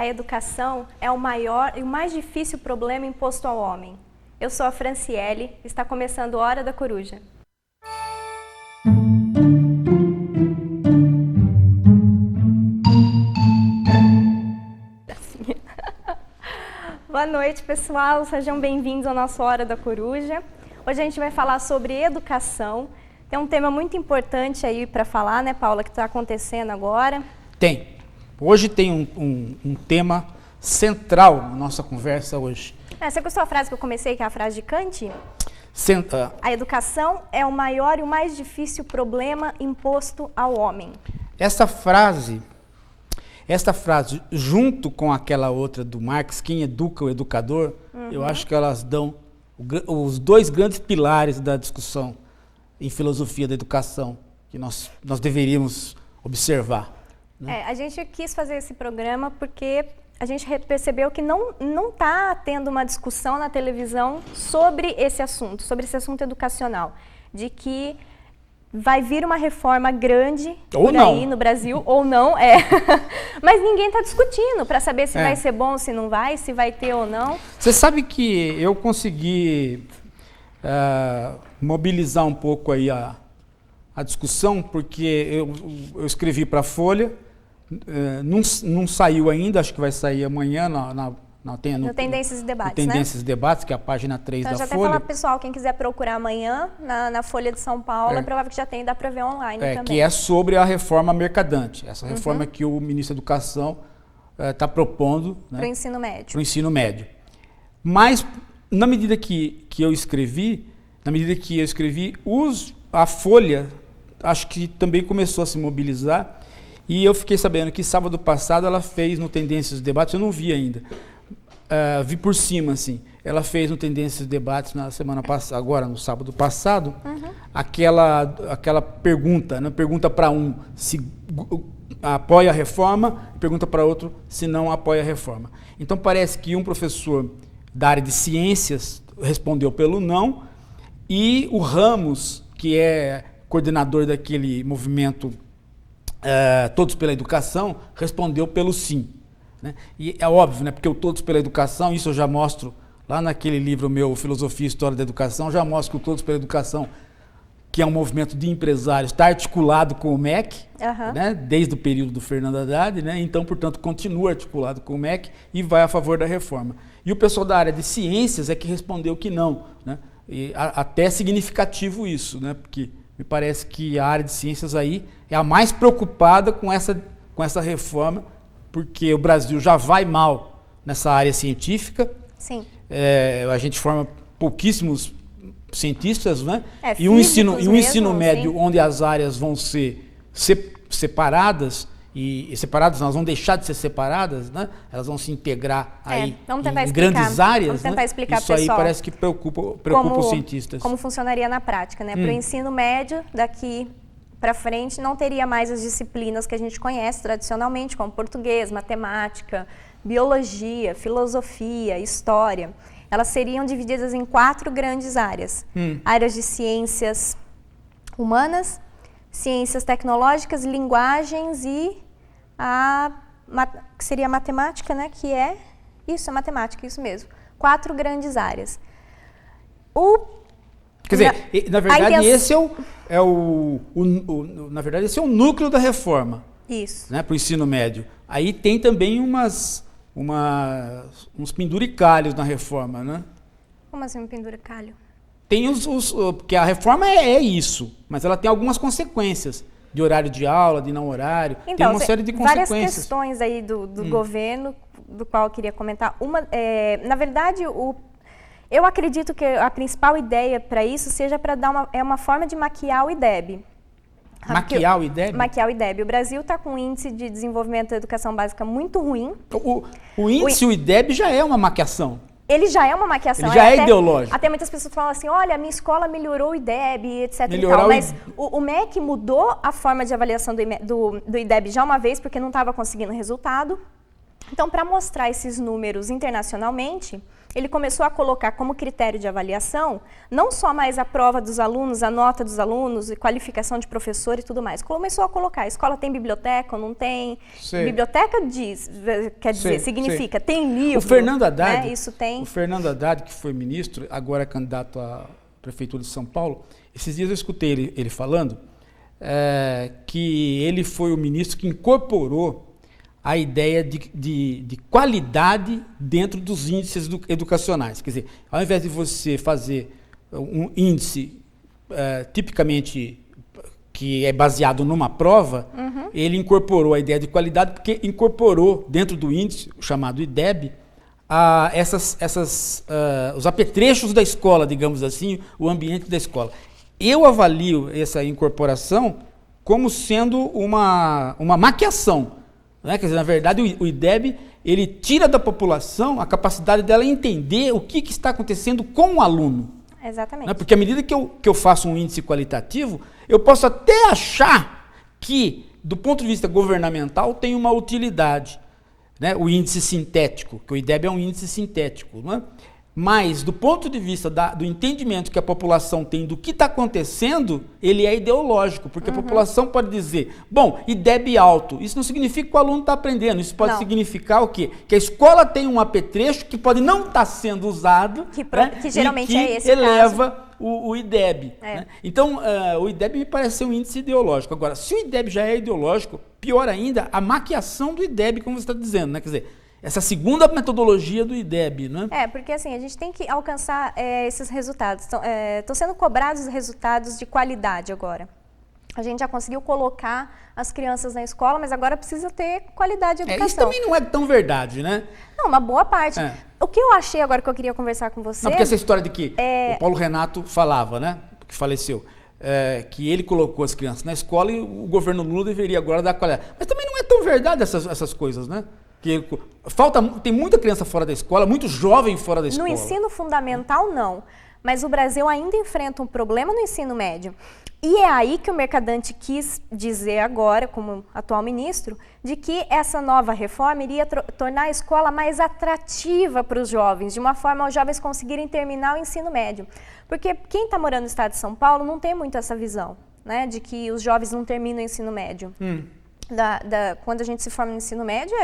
A educação é o maior e o mais difícil problema imposto ao homem. Eu sou a Franciele, está começando Hora da Coruja. Boa noite, pessoal, sejam bem-vindos ao nosso Hora da Coruja. Hoje a gente vai falar sobre educação. Tem um tema muito importante aí para falar, né, Paula, que está acontecendo agora. Tem. Hoje tem um tema central na nossa conversa hoje. Você gostou da frase que eu comecei, que é a frase de Kant? A educação é o maior e o mais difícil problema imposto ao homem. Esta frase, junto com aquela outra do Marx, quem educa o educador, eu acho que elas dão os dois grandes pilares da discussão em filosofia da educação, que nós deveríamos observar. Né? A gente quis fazer esse programa porque a gente percebeu que não está tendo uma discussão na televisão sobre esse assunto educacional, de que vai vir uma reforma grande por aí no Brasil, ou não, mas ninguém está discutindo para saber se vai ser bom, se não vai, se vai ter ou não. Você sabe que eu consegui mobilizar um pouco aí a discussão, porque eu escrevi para a Folha, não saiu ainda, acho que vai sair amanhã no Tendências e Debates, Tendências e Debates, que é a página 3 então, da Folha. Então já até falar, pessoal, quem quiser procurar amanhã na Folha de São Paulo, é provável que já tenha, dá para ver online também. Que é sobre a reforma mercadante, essa reforma que o ministro da Educação está propondo, né, para o ensino médio. Para o ensino médio. Mas, na medida que eu escrevi, a Folha, acho que também começou a se mobilizar, e eu fiquei sabendo que sábado passado ela fez no Tendências e Debates, eu não vi ainda, vi por cima, assim, ela fez no Tendências e Debates na semana passada, agora no sábado passado, aquela pergunta, né? Pergunta para um se apoia a reforma, pergunta para outro se não apoia a reforma. Então parece que um professor da área de ciências respondeu pelo não, e o Ramos, que é coordenador daquele movimento Todos pela Educação, respondeu pelo sim. Né? E é óbvio, né? Porque o Todos pela Educação, isso eu já mostro lá naquele livro meu, Filosofia e História da Educação, já mostro que o Todos pela Educação, que é um movimento de empresários, está articulado com o MEC, né? Desde o período do Fernando Haddad, né? Então, portanto, continua articulado com o MEC e vai a favor da reforma. E o pessoal da área de ciências é que respondeu que não. Né? E até é significativo isso, né? Porque me parece que a área de ciências aí é a mais preocupada com essa reforma, porque o Brasil já vai mal nessa área científica. Sim. A gente forma pouquíssimos cientistas, né? E um ensino médio onde as áreas vão ser separadas, e separadas, elas vão deixar de ser separadas, né? Elas vão se integrar aí em grandes áreas. Vamos tentar explicar, isso aí parece que preocupa os cientistas. Como funcionaria na prática, né? Para o ensino médio, daqui para frente, não teria mais as disciplinas que a gente conhece tradicionalmente, como português, matemática, biologia, filosofia, história. Elas seriam divididas em 4 grandes áreas. Áreas de ciências humanas, ciências tecnológicas, linguagens e que seria a matemática, né? Que é isso, a matemática, isso mesmo. 4 grandes áreas. Quer dizer, na verdade, esse na verdade, esse é o núcleo da reforma. Isso. Né, para o ensino médio. Aí tem também uns penduricalhos na reforma, né? Como assim um penduricalho? Tem porque a reforma é isso, mas ela tem algumas consequências de horário de aula, de não horário, então, tem uma série de consequências. Várias questões aí do governo, do qual eu queria comentar. Na verdade, eu acredito que a principal ideia para isso seja para dar uma forma de maquiar o IDEB. Maquiar o IDEB? Maquiar o IDEB. O Brasil está com um índice de desenvolvimento da educação básica muito ruim. O índice, o IDEB já é uma maquiação. Ele já é uma maquiação. Ele já é ideológico. Até muitas pessoas falam assim, olha, a minha escola melhorou o IDEB, etc. e tal. Mas o MEC mudou a forma de avaliação do IDEB já uma vez, porque não estava conseguindo resultado. Então, para mostrar esses números internacionalmente, ele começou a colocar como critério de avaliação não só mais a prova dos alunos, a nota dos alunos, e qualificação de professor e tudo mais. Começou a colocar, a escola tem biblioteca ou não tem? Sei. Biblioteca quer dizer, significa, tem livro. O Fernando Haddad, né? Isso tem. O Fernando Haddad, que foi ministro, agora é candidato à Prefeitura de São Paulo, esses dias eu escutei ele falando que ele foi o ministro que incorporou a ideia de qualidade dentro dos índices educacionais. Quer dizer, ao invés de você fazer um índice tipicamente que é baseado numa prova, ele incorporou a ideia de qualidade, porque incorporou dentro do índice, chamado IDEB, os apetrechos da escola, digamos assim, o ambiente da escola. Eu avalio essa incorporação como sendo uma maquiação. Né? Quer dizer, na verdade, o IDEB, ele tira da população a capacidade dela entender o que está acontecendo com o aluno. Exatamente. Né? Porque à medida que eu faço um índice qualitativo, eu posso até achar que, do ponto de vista governamental, tem uma utilidade. Né? O índice sintético, que o IDEB é um índice sintético. Né? Mas, do ponto de vista do entendimento que a população tem do que está acontecendo, ele é ideológico, porque a população pode dizer, bom, IDEB alto, isso não significa que o aluno está aprendendo, isso pode significar o quê? Que a escola tem um apetrecho que pode não estar sendo usado, que geralmente é esse eleva caso. O IDEB. Né? Então, o IDEB me parece ser um índice ideológico. Agora, se o IDEB já é ideológico, pior ainda, a maquiação do IDEB, como você está dizendo, né? Quer dizer, essa segunda metodologia do IDEB, né? Porque assim, a gente tem que alcançar esses resultados. Estão sendo cobrados resultados de qualidade agora. A gente já conseguiu colocar as crianças na escola, mas agora precisa ter qualidade de educação. Isso também não é tão verdade, né? Não, uma boa parte. O que eu achei agora que eu queria conversar com você... Não, porque essa história de que o Paulo Renato falava, né? Que faleceu. Que ele colocou as crianças na escola e o governo Lula deveria agora dar qualidade. Mas também não é tão verdade essas coisas, né? Tem muita criança fora da escola, muito jovem fora da escola. No ensino fundamental, não. Mas o Brasil ainda enfrenta um problema no ensino médio. E é aí que o Mercadante quis dizer agora, como atual ministro, de que essa nova reforma iria tornar a escola mais atrativa para os jovens, de uma forma os jovens conseguirem terminar o ensino médio. Porque quem está morando no estado de São Paulo não tem muito essa visão, né, de que os jovens não terminam o ensino médio. Quando a gente se forma no ensino médio,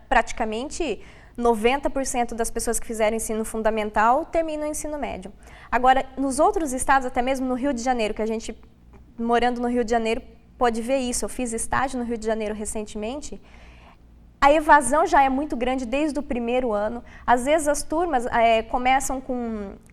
praticamente 90% das pessoas que fizeram ensino fundamental terminam o ensino médio. Agora, nos outros estados, até mesmo no Rio de Janeiro, que a gente, morando no Rio de Janeiro, pode ver isso. Eu fiz estágio no Rio de Janeiro recentemente. A evasão já é muito grande desde o primeiro ano. Às vezes as turmas começam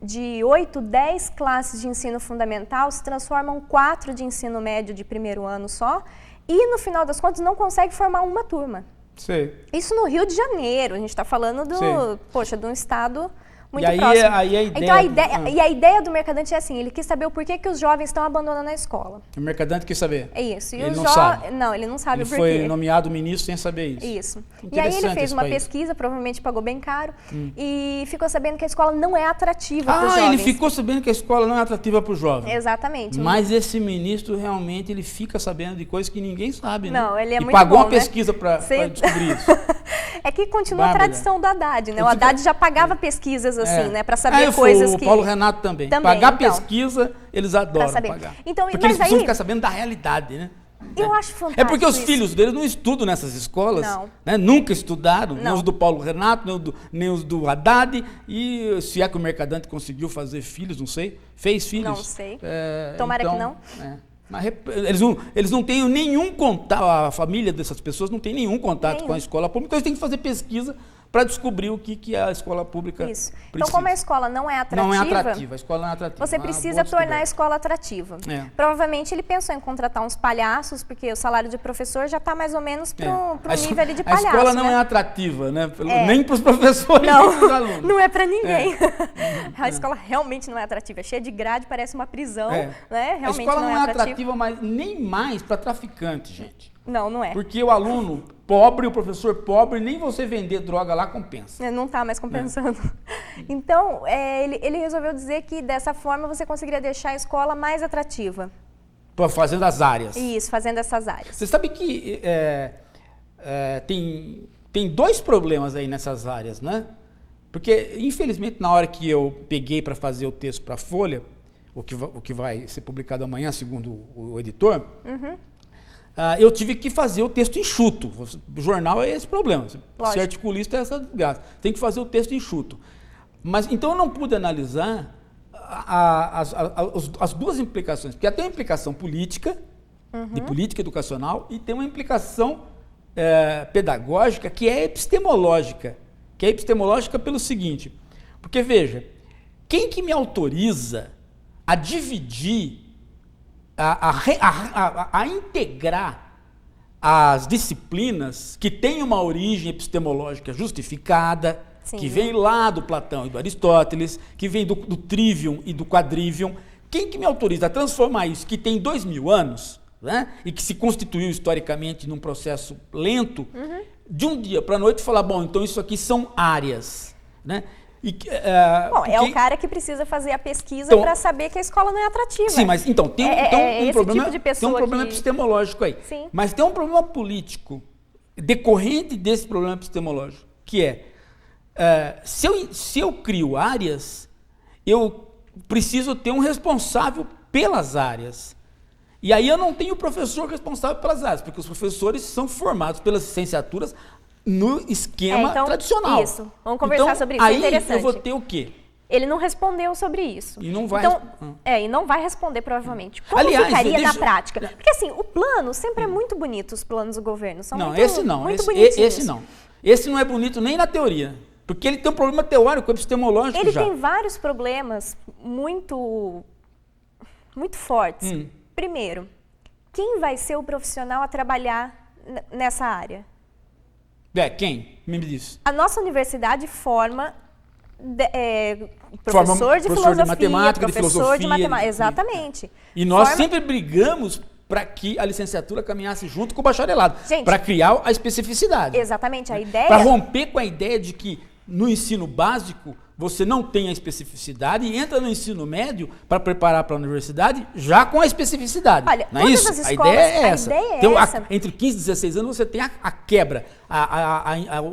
de 8, 10 classes de ensino fundamental, se transformam 4 de ensino médio de primeiro ano só, e no final das contas não consegue formar uma turma. Sim. Isso no Rio de Janeiro, a gente está falando de um estado muito aí, próximo. Aí a ideia, então a ideia do Mercadante é assim, ele quis saber o porquê que os jovens estão abandonando a escola. O Mercadante quis saber? É isso. E ele não sabe? Não, ele não sabe o porquê. Ele foi nomeado ministro sem saber isso. Isso. E aí ele fez uma pesquisa, provavelmente pagou bem caro, e ficou sabendo que a escola não é atrativa para os jovens. Ele ficou sabendo que a escola não é atrativa para os jovens. Exatamente. Mas esse ministro realmente ele fica sabendo de coisas que ninguém sabe, né? Não, ele é muito pagou bom, uma pesquisa para descobrir isso. É que continua a tradição do Haddad, né? O Haddad já pagava pesquisas assim, né? Para saber coisas que... O Paulo Renato também. Pagar pesquisa, eles adoram pagar. Então, porque eles precisam ficar sabendo da realidade, né? Eu acho fantástico. É porque os filhos deles não estudam nessas escolas, né? Nunca estudaram, nem os do Paulo Renato, nem os do Haddad, e se é que o Mercadante conseguiu fazer filhos, não sei, fez filhos. Não sei. Tomara que não. Mas eles não têm nenhum contato, a família dessas pessoas não tem nenhum contato com a escola pública, então eles têm que fazer pesquisa para descobrir o que a escola pública precisa. Então, como a escola não é atrativa, a escola não é atrativa. Você precisa tornar a escola atrativa. Provavelmente ele pensou em contratar uns palhaços, porque o salário de professor já está mais ou menos para um nível ali de palhaço. A escola não é atrativa, né? Nem para os professores, nem para os alunos. Não é para ninguém. A escola realmente não é atrativa. É cheia de grade, parece uma prisão. Né? Realmente a escola não é atrativa, mas nem mais para traficante, gente. Não é. Porque o aluno pobre, o professor pobre, nem você vender droga lá compensa. Não está mais compensando. Então, ele resolveu dizer que dessa forma você conseguiria deixar a escola mais atrativa. Fazendo as áreas. Isso, fazendo essas áreas. Você sabe que tem dois problemas aí nessas áreas, né? Porque, infelizmente, na hora que eu peguei para fazer o texto para a Folha, o que vai ser publicado amanhã, segundo o editor, eu tive que fazer o texto enxuto. O jornal é esse problema. Ser articulista é essa desgraça. Tem que fazer o texto enxuto. Mas, então, eu não pude analisar as duas implicações. Porque tem uma implicação política, de política educacional, e tem uma implicação pedagógica que é epistemológica. Que é epistemológica pelo seguinte, porque veja, quem que me autoriza a dividir, a integrar as disciplinas que têm uma origem epistemológica justificada, Sim. que vem lá do Platão e do Aristóteles, que vem do trivium e do quadrivium, quem que me autoriza a transformar isso que tem 2000 anos, né, e que se constituiu historicamente num processo lento, de um dia para a noite falar, bom, então isso aqui são áreas, né? É o cara que precisa fazer a pesquisa para saber que a escola não é atrativa. Sim, mas então tem um problema, tipo de tem um problema epistemológico aí. Sim. Mas tem um problema político decorrente desse problema epistemológico, que se eu crio áreas, eu preciso ter um responsável pelas áreas. E aí eu não tenho professor responsável pelas áreas, porque os professores são formados pelas licenciaturas no esquema tradicional. Isso, vamos conversar sobre isso, aí é interessante. Eu vou ter o quê? Ele não respondeu sobre isso. E não vai e não vai responder provavelmente. Como ficaria na prática? Porque assim, o plano sempre é muito bonito, os planos do governo. São muito bonitinhos. Esse não é bonito nem na teoria. Porque ele tem um problema teórico, epistemológico Ele tem vários problemas muito fortes. Primeiro, quem vai ser o profissional a trabalhar nessa área? Quem? Me diz. A nossa universidade forma professor de filosofia, de matemática, professor de matemática. Exatamente. E nós sempre brigamos para que a licenciatura caminhasse junto com o bacharelado, para criar a especificidade. Exatamente, a ideia... Para romper com a ideia de que no ensino básico você não tem a especificidade e entra no ensino médio para preparar para a universidade já com a especificidade. Olha, não é isso? As escolas, a ideia é essa. Então, entre 15 e 16 anos você tem a quebra,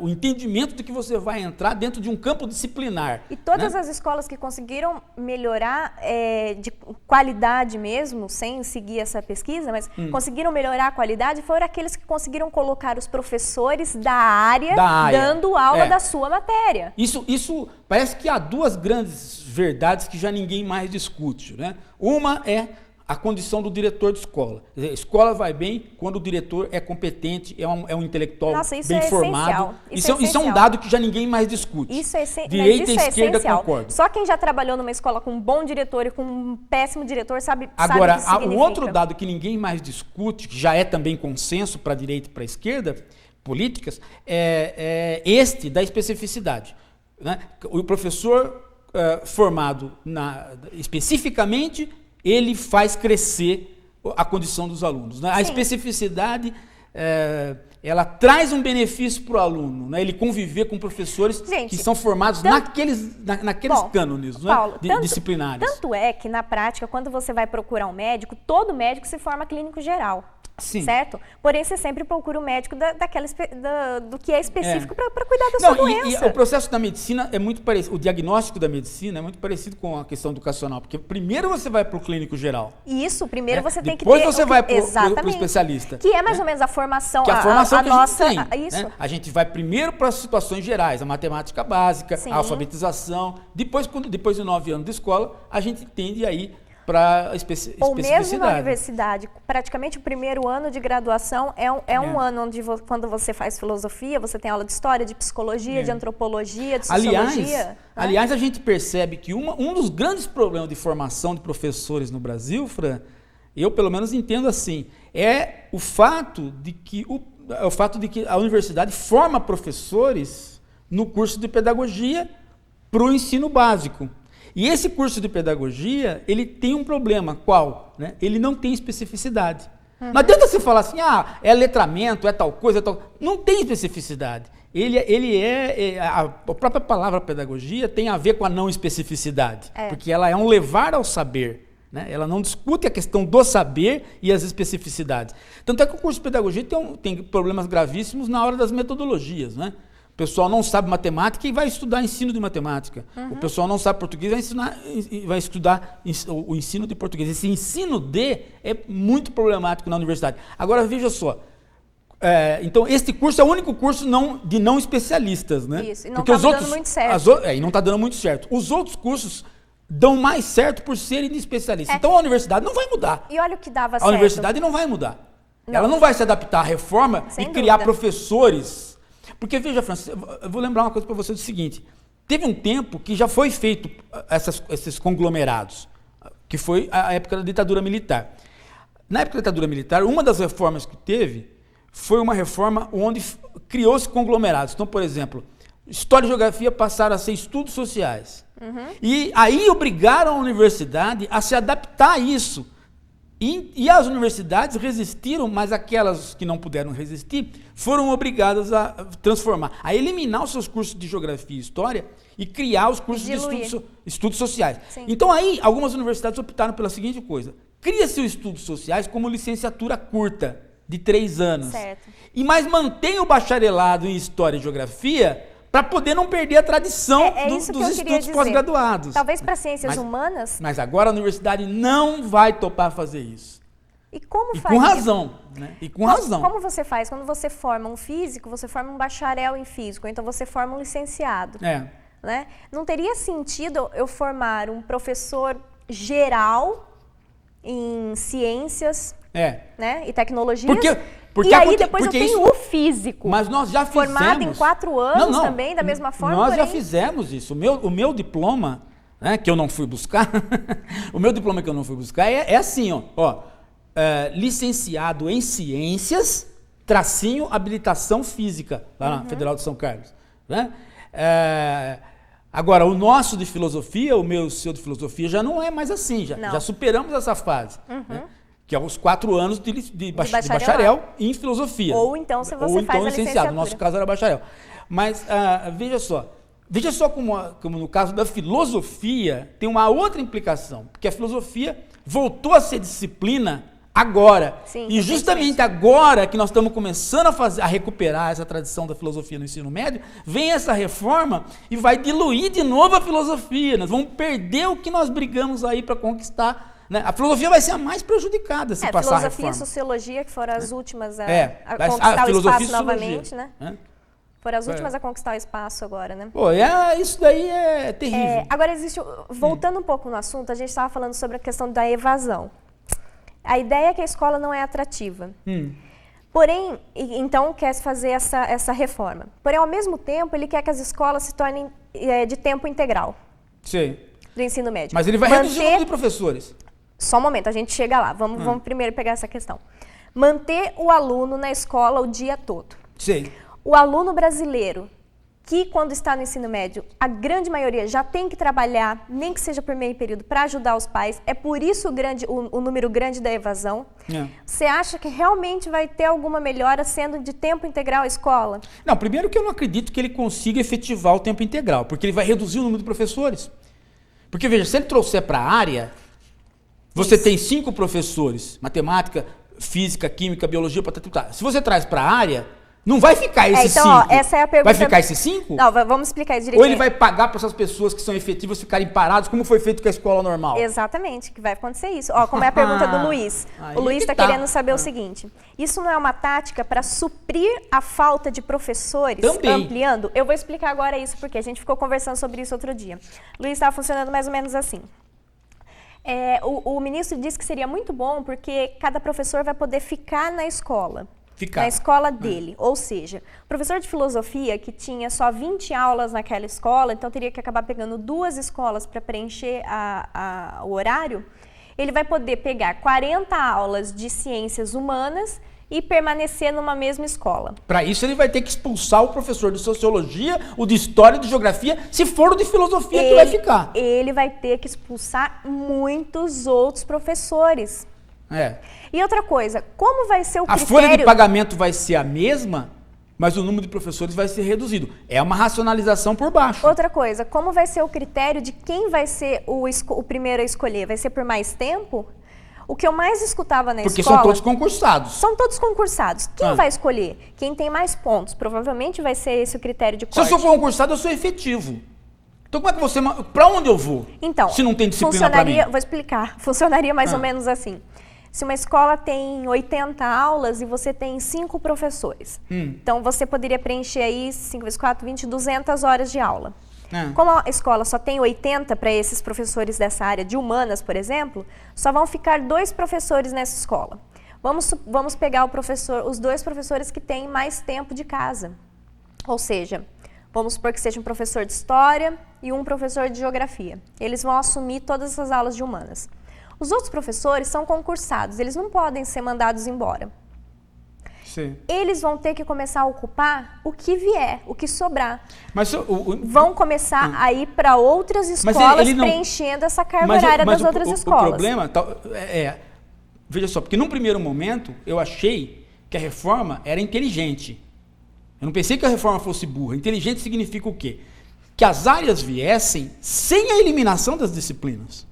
o entendimento de que você vai entrar dentro de um campo disciplinar. E todas as escolas que conseguiram melhorar de qualidade mesmo, sem seguir essa pesquisa, mas conseguiram melhorar a qualidade, foram aqueles que conseguiram colocar os professores da área. Dando aula da sua matéria. Isso parece que há duas grandes verdades que já ninguém mais discute, né? Uma é a condição do diretor de escola. A escola vai bem quando o diretor é competente, é um intelectual bem formado. Isso é um dado que já ninguém mais discute. Direita e esquerda concordam. Só quem já trabalhou numa escola com um bom diretor e com um péssimo diretor sabe Agora, o que significa. O outro dado que ninguém mais discute, que já é também consenso para a direita e para a esquerda, políticas, é este da especificidade. Né? O professor formado especificamente, ele faz crescer a condição dos alunos. Né? A especificidade, ela traz um benefício para o aluno, né? Ele conviver com professores que são formados naqueles cânones, Paulo, disciplinares. Tanto é que, na prática, quando você vai procurar um médico, todo médico se forma clínico geral. Sim. Certo? Porém, você sempre procura o médico do que é específico para cuidar da sua doença. E o processo da medicina é muito parecido, o diagnóstico da medicina é muito parecido com a questão educacional, porque primeiro você vai para o clínico geral. Isso, primeiro você tem que ter... Depois você vai para o especialista. Que é mais ou menos a formação, a formação que a nossa... gente tem. Isso. Né? A gente vai primeiro para as situações gerais, a matemática básica, a alfabetização. Depois de 9 anos de escola, a gente tende aí para especificidade. Ou mesmo na universidade, praticamente o primeiro ano de graduação é um ano onde quando você faz filosofia, você tem aula de história, de psicologia, de antropologia, de sociologia. Aliás, a gente percebe que um dos grandes problemas de formação de professores no Brasil, Fran, eu pelo menos entendo assim, é o fato de que a universidade forma professores no curso de pedagogia para o ensino básico. E esse curso de pedagogia, ele tem um problema. Qual? Né? Ele não tem especificidade. Não adianta você falar assim, é letramento, é tal coisa, é tal... Não tem especificidade. A própria palavra pedagogia tem a ver com a não especificidade. Porque ela é um levar ao saber. né? Ela não discute a questão do saber e as especificidades. Tanto é que o curso de pedagogia tem problemas gravíssimos na hora das metodologias, né? O pessoal não sabe matemática e vai estudar ensino de matemática. O pessoal não sabe português e vai estudar o ensino de português. Esse ensino de é muito problemático na universidade. Agora, veja só. Então, este curso é o único curso de não especialistas, né? Isso, e não está dando muito certo. E não está dando muito certo. Os outros cursos dão mais certo por serem de especialistas. Então, a universidade não vai mudar. E olha o que dava certo. A universidade não vai mudar. Não. Ela não vai se adaptar à reforma e criar professores. Porque, veja, Francis, eu vou lembrar uma coisa para você do seguinte. Teve um tempo que já foi feito esses conglomerados, que foi a época da ditadura militar. Na época da ditadura militar, uma das reformas que teve foi uma reforma onde criou-se conglomerados. Então, por exemplo, História e Geografia passaram a ser estudos sociais. E aí obrigaram a universidade a se adaptar a isso. E as universidades resistiram, mas aquelas que não puderam resistir foram obrigadas a transformar, a eliminar os seus cursos de Geografia e História e criar os cursos de estudos sociais. Sim. Então aí algumas universidades optaram pela seguinte coisa: cria-se os estudos sociais como licenciatura curta, de 3 anos. Certo. Mas mantém o bacharelado em História e Geografia para poder não perder a tradição dos estudos pós-graduados. Talvez para ciências humanas. Mas agora a universidade não vai topar fazer isso. E como faz? Com razão, né? E com razão. Como você faz? Quando você forma um físico, você forma um bacharel em físico, então você forma um licenciado. Né? Não teria sentido eu formar um professor geral em ciências, né? E tecnologias. E aí depois eu tenho o físico. Mas nós já fizemos. Formado em 4 anos também, da mesma forma. Nós já fizemos isso. O meu diploma, né, que eu não fui buscar, o meu diploma que eu não fui buscar é assim, licenciado em ciências, / habilitação física, lá na Federal de São Carlos. Né? Agora, o nosso de filosofia, o meu e o seu de filosofia, já não é mais assim, já superamos essa fase. Né? Que é os 4 anos de bacharel em filosofia. Ou então, se você faz a licenciatura. No nosso caso era bacharel. Mas veja só como no caso da filosofia tem uma outra implicação, porque a filosofia voltou a ser disciplina agora. Sim, e justamente agora que nós estamos começando a recuperar essa tradição da filosofia no ensino médio, vem essa reforma e vai diluir de novo a filosofia. Nós vamos perder o que nós brigamos aí para conquistar. Né? A filosofia vai ser a mais prejudicada se passar a reforma. Filosofia e sociologia, que foram as últimas a conquistar o espaço novamente, né? Foram as últimas a conquistar o espaço agora, né? Isso daí é terrível. Agora, voltando um pouco no assunto, a gente estava falando sobre a questão da evasão. A ideia é que a escola não é atrativa. Porém, então quer fazer essa reforma. Porém, ao mesmo tempo, ele quer que as escolas se tornem de tempo integral. Sim. Do ensino médio. Mas ele vai reduzir o número de professores. Só um momento, a gente chega lá. Vamos primeiro pegar essa questão. Manter o aluno na escola o dia todo. Sim. O aluno brasileiro, que quando está no ensino médio, a grande maioria já tem que trabalhar, nem que seja por meio período, para ajudar os pais. É por isso o número grande da evasão. Você acha que realmente vai ter alguma melhora sendo de tempo integral a escola? Não, primeiro que eu não acredito que ele consiga efetivar o tempo integral, porque ele vai reduzir o número de professores. Porque, veja, se ele trouxer para a área, você tem 5 professores, matemática, física, química, biologia, se você traz para a área, não vai ficar esses 5. Então, essa é a pergunta. Vai ficar esses 5? Não, vamos explicar isso direitinho. Ou ele vai pagar para essas pessoas que são efetivas ficarem parados, como foi feito com a escola normal? Exatamente, que vai acontecer isso. Como é a pergunta do Luiz. O Luiz está querendo saber o seguinte: isso não é uma tática para suprir a falta de professores? Também. Ampliando? Eu vou explicar agora isso, porque a gente ficou conversando sobre isso outro dia. O Luiz estava funcionando mais ou menos assim. O ministro disse que seria muito bom, porque cada professor vai poder ficar na escola. Na escola dele. Ou seja, o professor de filosofia que tinha só 20 aulas naquela escola, então teria que acabar pegando 2 escolas para preencher o horário, ele vai poder pegar 40 aulas de ciências humanas e permanecer numa mesma escola. Para isso ele vai ter que expulsar o professor de sociologia, o de história, de geografia, se for o de filosofia que vai ficar. Ele vai ter que expulsar muitos outros professores. É. E outra coisa, como vai ser o critério... A folha de pagamento vai ser a mesma, mas o número de professores vai ser reduzido. É uma racionalização por baixo. Outra coisa, como vai ser o critério de quem vai ser o primeiro a escolher? Vai ser por mais tempo? O que eu mais escutava na Porque escola... são todos concursados. São todos concursados. Quem vai escolher? Quem tem mais pontos. Provavelmente vai ser esse o critério de corte. Se eu sou concursado, eu sou efetivo. Então como é que você... Para onde eu vou? Então, se não tem disciplina para mim? Vou explicar. Funcionaria mais ou menos assim. Se uma escola tem 80 aulas e você tem 5 professores, então você poderia preencher aí 5 vezes 4, 20, 200 horas de aula. Como a escola só tem 80 para esses professores dessa área de humanas, por exemplo, só vão ficar 2 professores nessa escola. Vamos pegar os 2 professores que têm mais tempo de casa. Ou seja, vamos supor que seja um professor de história e um professor de geografia. Eles vão assumir todas essas aulas de humanas. Os outros professores são concursados, eles não podem ser mandados embora. Sim. Eles vão ter que começar a ocupar o que vier, o que sobrar. Mas vão começar a ir para outras escolas preenchendo essa carga horária das outras escolas. O problema veja só, porque num primeiro momento eu achei que a reforma era inteligente. Eu não pensei que a reforma fosse burra. Inteligente significa o quê? Que as áreas viessem sem a eliminação das disciplinas.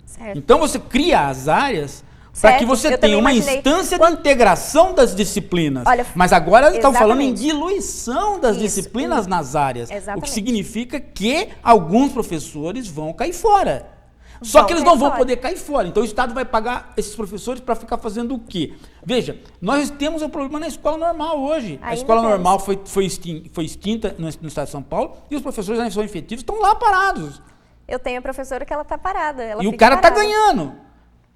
Certo. Então você cria as áreas para que você tenha uma instância de integração das disciplinas. Olha, mas agora eles estão falando em diluição das disciplinas nas áreas. Exatamente. O que significa que alguns professores vão cair fora. Só que eles não vão poder cair fora. Então o Estado vai pagar esses professores para ficar fazendo o quê? Veja, nós temos um problema na escola normal hoje. A escola normal foi extinta no Estado de São Paulo e os professores ainda são efetivos, estão lá parados. Eu tenho a professora que ela está parada. E o cara está ganhando.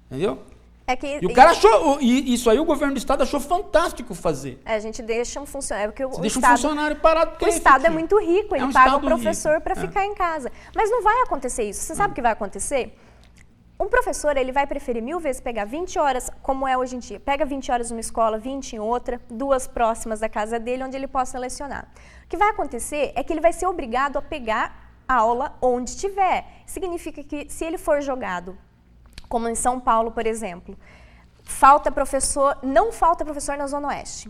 Entendeu? E o cara achou, isso aí o governo do Estado achou fantástico fazer. A gente deixa um funcionário, porque deixa um funcionário parado. O Estado é muito rico, ele paga o professor para ficar em casa. Mas não vai acontecer isso. Você sabe o que vai acontecer? Um professor, ele vai preferir 1000 vezes pegar 20 horas, como é hoje em dia. Pega 20 horas numa escola, 20 em outra, 2 próximas da casa dele, onde ele possa lecionar. O que vai acontecer é que ele vai ser obrigado a pegar a aula onde estiver. Significa que se ele for jogado, como em São Paulo, por exemplo, não falta professor na Zona Oeste,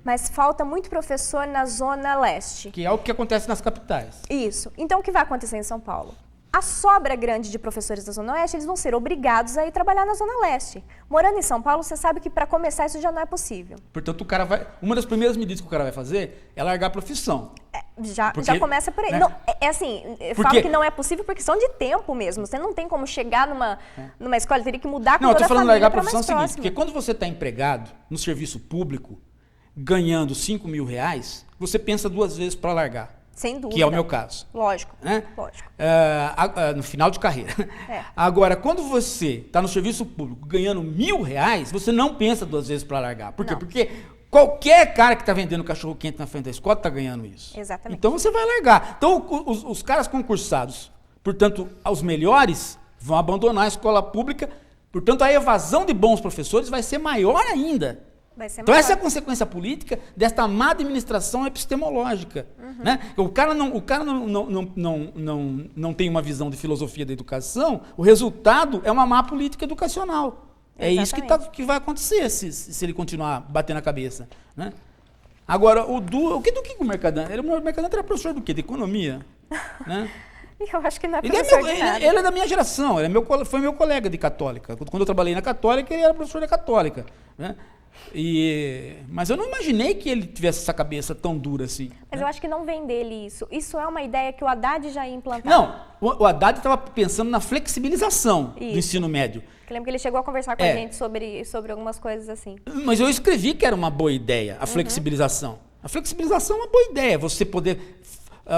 mas falta muito professor na Zona Leste. Que é o que acontece nas capitais. Isso. Então, o que vai acontecer em São Paulo? A sobra grande de professores da Zona Oeste, eles vão ser obrigados a ir trabalhar na Zona Leste. Morando em São Paulo, você sabe que para começar isso já não é possível. Portanto, o cara uma das primeiras medidas que o cara vai fazer é largar a profissão. Já começa por aí. Né? Não, eu falo que não é possível por questão de tempo mesmo. Você não tem como chegar numa escola, teria que mudar com toda a família. Não, eu estou falando largar a profissão é o seguinte, porque quando você está empregado no serviço público, ganhando R$5.000, você pensa 2 vezes para largar. Sem dúvida. Que é o meu caso. Lógico. Né? Lógico. No final de carreira. Agora, quando você está no serviço público ganhando R$1.000, você não pensa 2 vezes para largar. Por quê? Porque qualquer cara que está vendendo cachorro quente na frente da escola está ganhando isso. Exatamente. Então você vai largar. Então os caras concursados, portanto, os melhores, vão abandonar a escola pública. Portanto, a evasão de bons professores vai ser maior ainda. Então essa é a consequência política desta má administração epistemológica. Né? O cara não tem uma visão de filosofia da educação, o resultado é uma má política educacional. É isso que vai acontecer se ele continuar batendo a cabeça. Né? Agora, do que o Mercadante? O Mercadante era professor do quê? De economia? Né? Eu acho que não é professor de nada. Ele é da minha geração, foi meu colega de católica. Quando eu trabalhei na católica, ele era professor da católica. Né? Mas eu não imaginei que ele tivesse essa cabeça tão dura assim. Mas eu acho que não vem dele isso. Isso é uma ideia que o Haddad já ia implantar. Não, o Haddad estava pensando na flexibilização do ensino médio. Eu lembro que ele chegou a conversar com a gente sobre algumas coisas assim. Mas eu escrevi que era uma boa ideia, a flexibilização. A flexibilização é uma boa ideia, você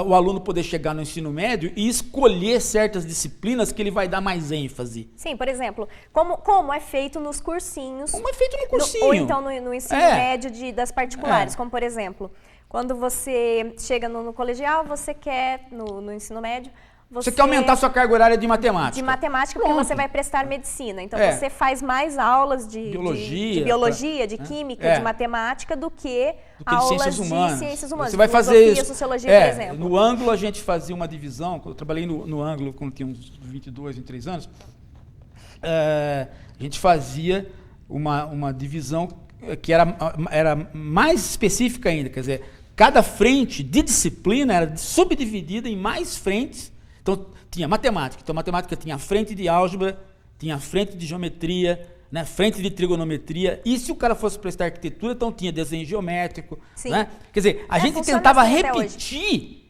o aluno poder chegar no ensino médio e escolher certas disciplinas que ele vai dar mais ênfase. Sim, por exemplo, como é feito nos cursinhos. Como é feito no cursinho. Ou então no ensino médio das particulares, como por exemplo, quando você chega no colegial, você quer, no ensino médio, você quer aumentar sua carga horária de matemática. De matemática, porque você vai prestar medicina. Então, você faz mais aulas de biologia, de química, de matemática, do que aulas de ciências humanas. Você vai fazer isso. Sociologia, por exemplo. No Ângulo, a gente fazia uma divisão. Quando eu trabalhei no Ângulo, quando tinha uns 22, 23 anos, a gente fazia uma divisão que era mais específica ainda, quer dizer, cada frente de disciplina era subdividida em mais frentes. Então, tinha matemática. Então, matemática tinha frente de álgebra, tinha frente de geometria, né, frente de trigonometria. E se o cara fosse prestar arquitetura, então tinha desenho geométrico. Né? Quer dizer, a gente tentava repetir,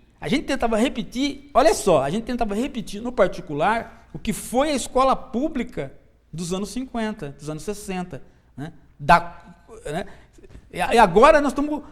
olha só, a gente tentava repetir no particular o que foi a escola pública dos anos 50, dos anos 60. Né? Né? E agora nós estamos,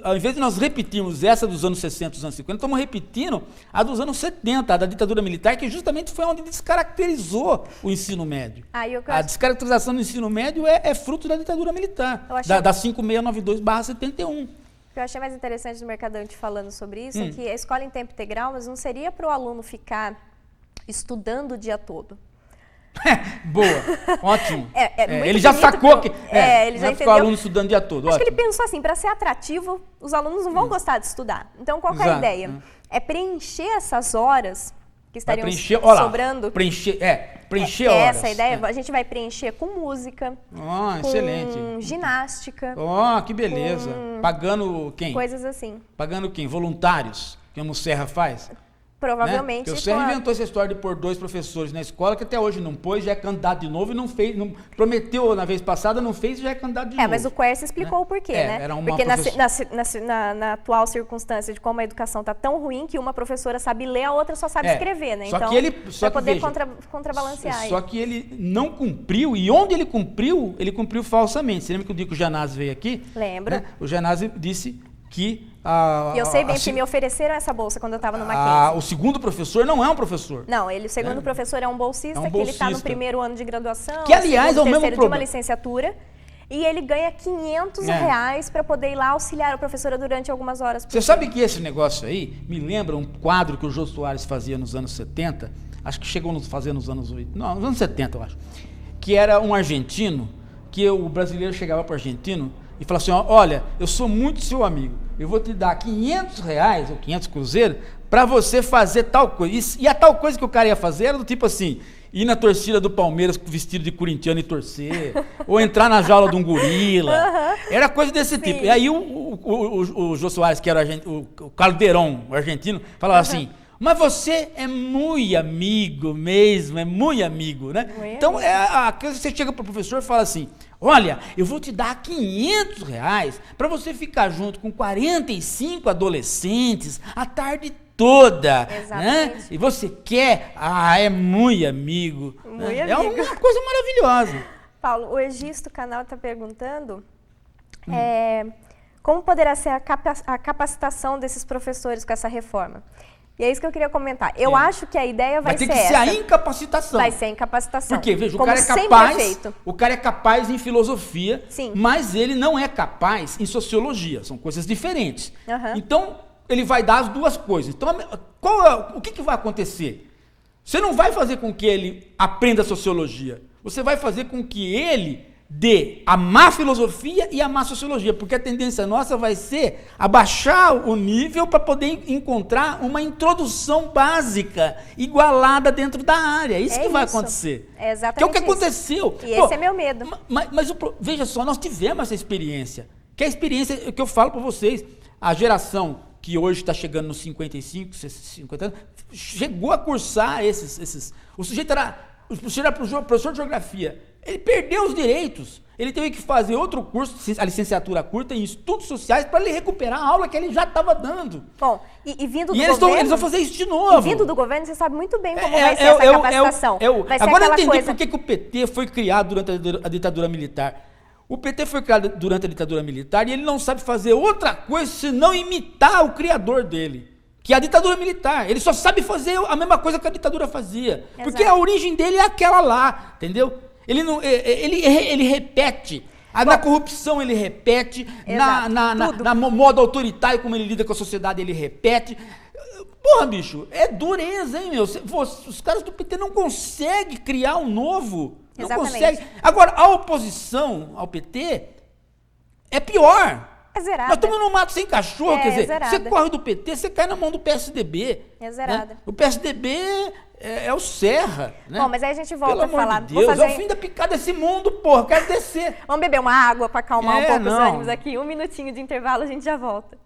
ao invés de nós repetirmos essa dos anos 60, dos anos 50, estamos repetindo a dos anos 70, a da ditadura militar, que justamente foi onde descaracterizou o ensino médio. A descaracterização do ensino médio é fruto da ditadura militar, da 5692/71. O que eu achei mais interessante do Mercadante falando sobre isso é que a escola em tempo integral, mas não seria para o aluno ficar estudando o dia todo. Boa, ótimo. Ele já sacou que ele já entendeu. O aluno estudando o dia todo. Acho que ele pensou assim, para ser atrativo, os alunos não vão gostar de estudar. Então, qual que é a ideia? É preencher essas horas que estariam sobrando. Preencher Essa horas. é a ideia. A gente vai preencher com música, com excelente. ginástica. Que beleza. Pagando quem? Coisas assim. Pagando quem? Voluntários, que o Serra faz? Provavelmente. Né? O Serra inventou essa história de pôr 2 professores na escola, que até hoje não pôs, já é candidato de novo e não fez, prometeu na vez passada, não fez e já é candidato de novo. Mas o Quercia explicou o porquê, né? Porque na atual circunstância de como a educação está tão ruim que uma professora sabe ler, a outra só sabe escrever, né? Então, para poder contrabalancear. Só que ele não cumpriu, e onde ele cumpriu falsamente. Você lembra que o dia que o Janazzi veio aqui? Lembro. Né? O Janazzi disse que eu sei bem, porque me ofereceram essa bolsa quando eu estava no Mackenzie. O segundo professor não é um professor. Não, o segundo professor é um bolsista, que ele está no primeiro ano de graduação, que aliás é o mesmo terceiro de uma licenciatura, e ele ganha R$500 para poder ir lá auxiliar a professora durante algumas horas. Você sabe que esse negócio aí me lembra um quadro que o Jô Soares fazia nos anos 70, acho que chegou a fazer nos anos 80, não, nos anos 70 eu acho, que era um argentino, que o brasileiro chegava para o argentino e falava assim, olha, eu sou muito seu amigo, eu vou te dar R$500 ou 500 cruzeiros para você fazer tal coisa. E a tal coisa que o cara ia fazer era do tipo assim, ir na torcida do Palmeiras vestido de corintiano e torcer, ou entrar na jaula de um gorila, era coisa desse tipo. E aí o Jô Soares, que era o Caldeirão, o argentino, falava assim, mas você é muito amigo mesmo, é muito amigo, né? Então, você chega para o professor e fala assim, olha, eu vou te dar R$500 para você ficar junto com 45 adolescentes a tarde toda. Exatamente. Né? E você quer? É muito amigo. É uma coisa maravilhosa. Paulo, o Egisto Canal está perguntando como poderá ser a capacitação desses professores com essa reforma. E é isso que eu queria comentar. Eu acho que a ideia vai ser essa. Vai ter que ser a incapacitação. Vai ser a incapacitação. Porque, veja, o cara é capaz em filosofia, mas ele não é capaz em sociologia. São coisas diferentes. Então, ele vai dar as duas coisas. Então, o que vai acontecer? Você não vai fazer com que ele aprenda sociologia. Você vai fazer com que ele dê a má filosofia e a má sociologia, porque a tendência nossa vai ser abaixar o nível para poder encontrar uma introdução básica igualada dentro da área. É isso que vai acontecer. É exatamente que é o que aconteceu. E esse é meu medo. Mas veja só, nós tivemos essa experiência, que é a experiência que eu falo para vocês, a geração que hoje está chegando nos 55, 50 anos, chegou a cursar esses. O sujeito era professor de geografia. Ele perdeu os direitos. Ele teve que fazer outro curso, a licenciatura curta em estudos sociais, para ele recuperar a aula que ele já estava dando. Bom, e vindo do governo... Eles vão fazer isso de novo. E vindo do governo, você sabe muito bem como vai ser essa capacitação. Vai ser agora eu entendi coisa... por que o PT foi criado durante a ditadura militar. O PT foi criado durante a ditadura militar e ele não sabe fazer outra coisa senão imitar o criador dele, que é a ditadura militar. Ele só sabe fazer a mesma coisa que a ditadura fazia. Exato. Porque a origem dele é aquela lá, entendeu? Ele repete. Na corrupção ele repete, na modo autoritário como ele lida com a sociedade ele repete. Porra, bicho, é dureza, hein, meu? Os caras do PT não conseguem criar um novo. Não conseguem. Agora, a oposição ao PT é pior. É zerada. Nós estamos no mato sem cachorro, quer dizer, zerada. você corre do PT, você cai na mão do PSDB. É zerada. Né? O PSDB é o Serra, né? Bom, mas aí a gente volta a Pelo falar. amor de Deus, é o fim da picada desse mundo, porra, quero descer. Vamos beber uma água para acalmar um pouco os não. ânimos aqui. 1 minutinho de intervalo, a gente já volta.